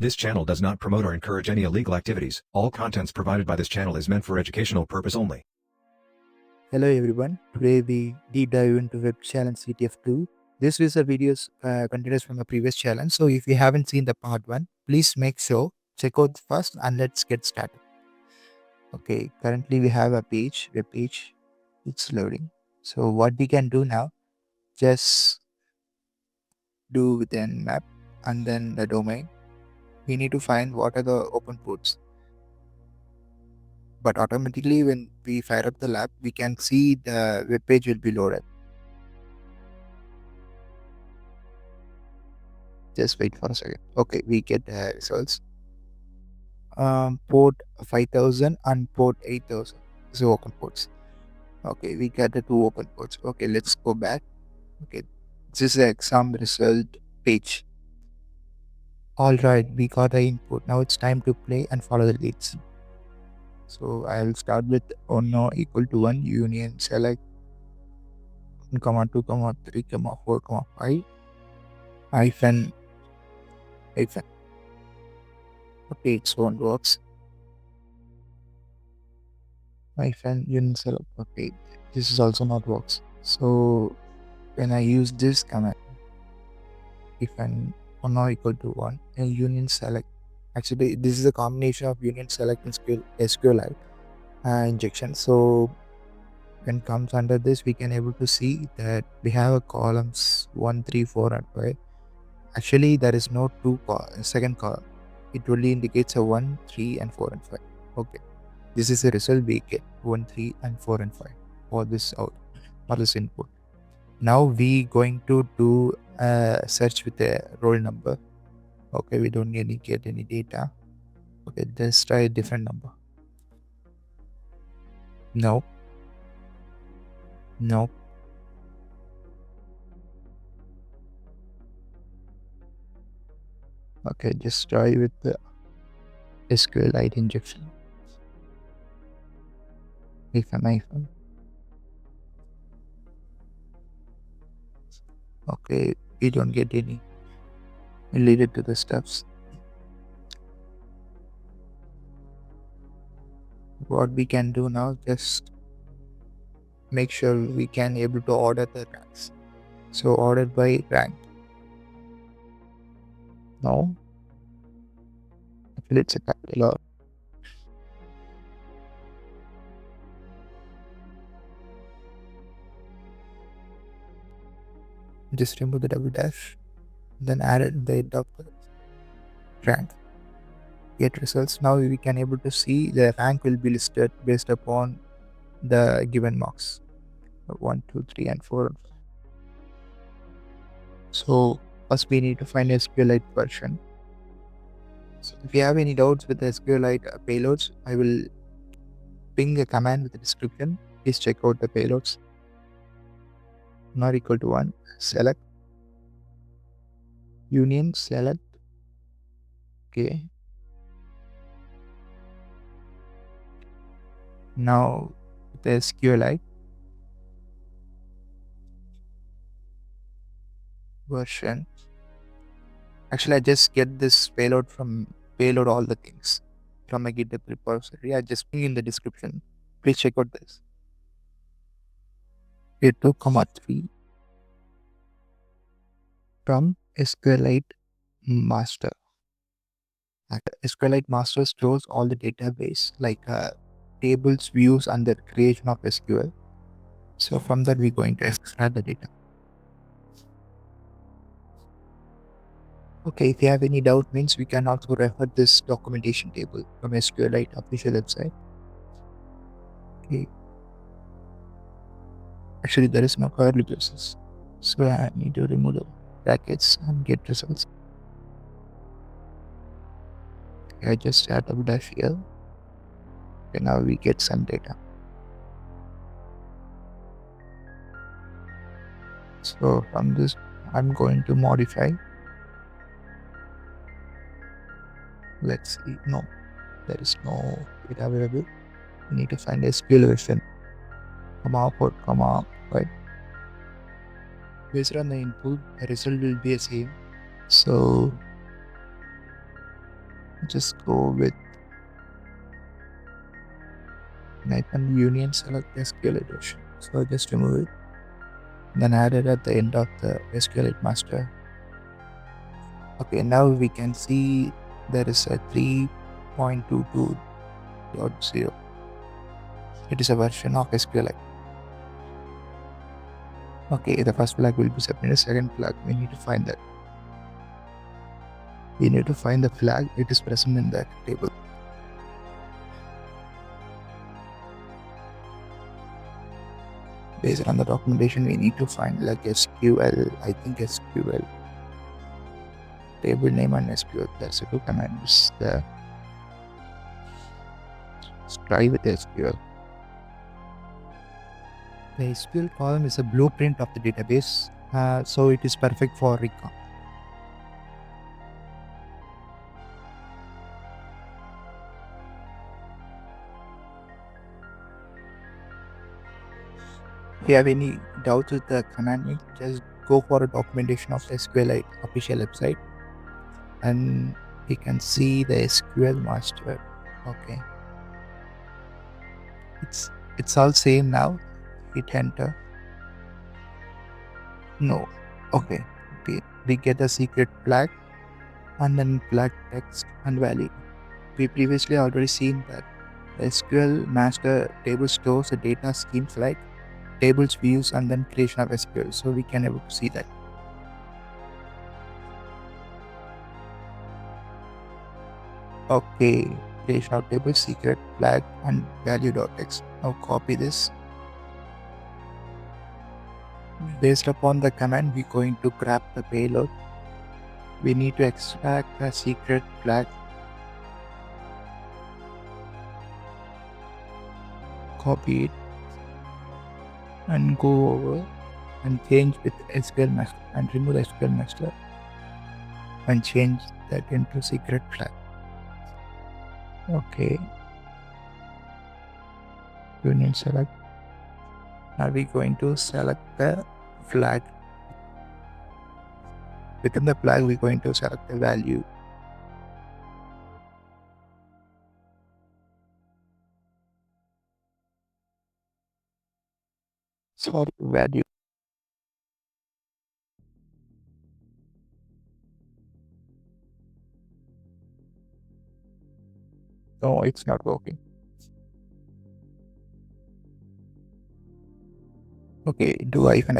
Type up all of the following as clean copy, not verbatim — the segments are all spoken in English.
This channel does not promote or encourage any illegal activities. All contents provided by this channel is meant for educational purpose only. Hello everyone, today we deep dive into Web CTF 2. This is a video continuous from a previous challenge, so if you haven't seen the part 1, please make sure check out first and let's get started. Okay, currently we have a web page, it's loading. So what we can do now, just do within map and then the domain. We need to find what are the open ports. But automatically when we fire up the lab, we can see the web page will be loaded. Just wait for a second. Okay, we get the results. Port 5000 and port 8000 is open ports. Okay, we got the two open ports. Okay, let's go back. Okay, this is the exam result page. Alright, we got the input. Now it's time to play and follow the leads. So I'll start with no equal to 1 union select 1, 2, 3, 4, 5 hyphen. Okay, its own works. Hyphen union select. Okay, this is also not works. So when I use this command, if n now equal to 1 and union select, actually this is a combination of union select and SQL injection. So when it comes under this, we can able to see that we have a columns 1, 3, 4 and 5. Actually there is no second column. It only indicates a 1, 3 and 4 and 5. Okay, this is the result we get 1, 3 and 4 and 5 for this out for this input. Now we going to do a search with the roll number. Okay, we don't need to get any data. Okay, let's try a different number. No. Okay, just try with the SQL injection. Hyphen. Okay, we don't get any related to the steps. What we can do now, just make sure we can able to order the ranks. So order by rank. No, actually it's a capital. Just remove the double dash, then add it the double rank. Get results. Now we can able to see the rank will be listed based upon the given marks 1, 2, 3 and 4. So first we need to find SQLite version. So if you have any doubts with the SQLite payloads, I will ping a command with the description. Please check out the payloads. Not equal to 1, select union select. Okay, now the SQLite version. Actually I just get this payload from payload all the things from a GitHub repository. I just ping in the description. Please check out this. 2,3 from SQLite master. SQLite master stores all the database like tables, views and the creation of SQL. So from that we're going to extract the data. Okay, if you have any doubt, means we can also refer this documentation table from SQLite official website. Okay. Actually there is no curly braces, so I need to remove the brackets and get results. Okay, I just add double dash here. Okay, now we get some data. So from this I'm going to modify. Let's see. No, there is no data available. We need to find SQL version. Port, 5. Based on the input, the result will be the same. So just go with Python union select SQL edition. So just remove it, then add it at the end of the SQL master. Okay, now we can see there is a 3.22.0. It is a version of SQLite. Okay, the first flag will be submitted. Second flag, we need to find that. We need to find the flag. It is present in that table. Based on the documentation, we need to find like SQL, I think SQL, table name and SQL. That's the two commands there. Let's try with SQL. The SQL column is a blueprint of the database, so it is perfect for recon. If you have any doubts with the command, just go for a documentation of the SQLite official website, and you can see the SQL master. Okay, it's all same now. Hit enter. No. Okay. We get a secret flag and then flag text and value. We previously already seen that the SQL master table stores the data schemes like tables, views, and then creation of SQL. So we can able to see that. Okay, creation of table, secret flag, and value.txt. Now copy this. Based upon the command, we're going to grab the payload. We need to extract the secret flag. Copy it and go over and change with SQL master and remove the SQL master and change that into secret flag. Okay. Union select. Now we're going to select the flag. Within the flag, we're going to select the value. Sorry, value. No, it's not working. Okay, do hyphen.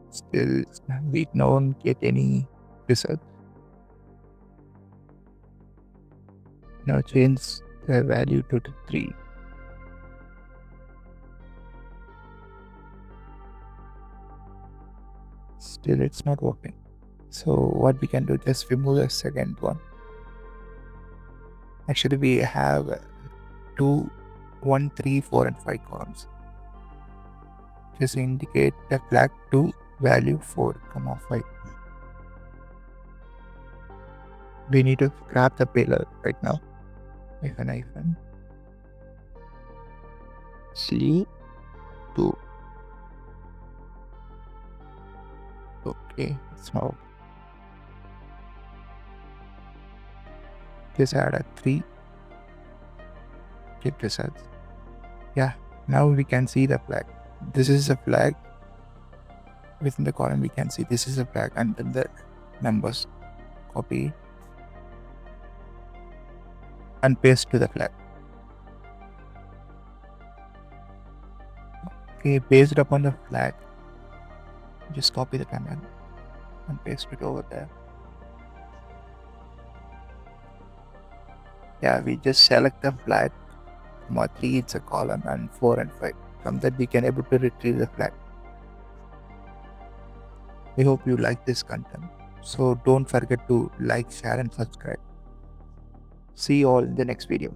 Still, we don't get any result. Now change the value to 3. Still, it's not working. So what we can do, just remove the second one. Actually, we have 2, 1, 3, 4, and 5 columns. Just indicate the flag to value 4, 5. We need to grab the payload right now. Hyphen. C2. Okay, it's now. Just add a 3. Get results. Yeah, now we can see the flag. This is a flag. Within the column, we can see this is a flag, and then the numbers. Copy and paste to the flag. Okay, based upon the flag, just copy the command and paste it over there. Yeah, we just select the flag. 3, it's a column, and 4 and 5. From that, we can able to retrieve the flag. I hope you like this content. So don't forget to like, share, and subscribe. See you all in the next video.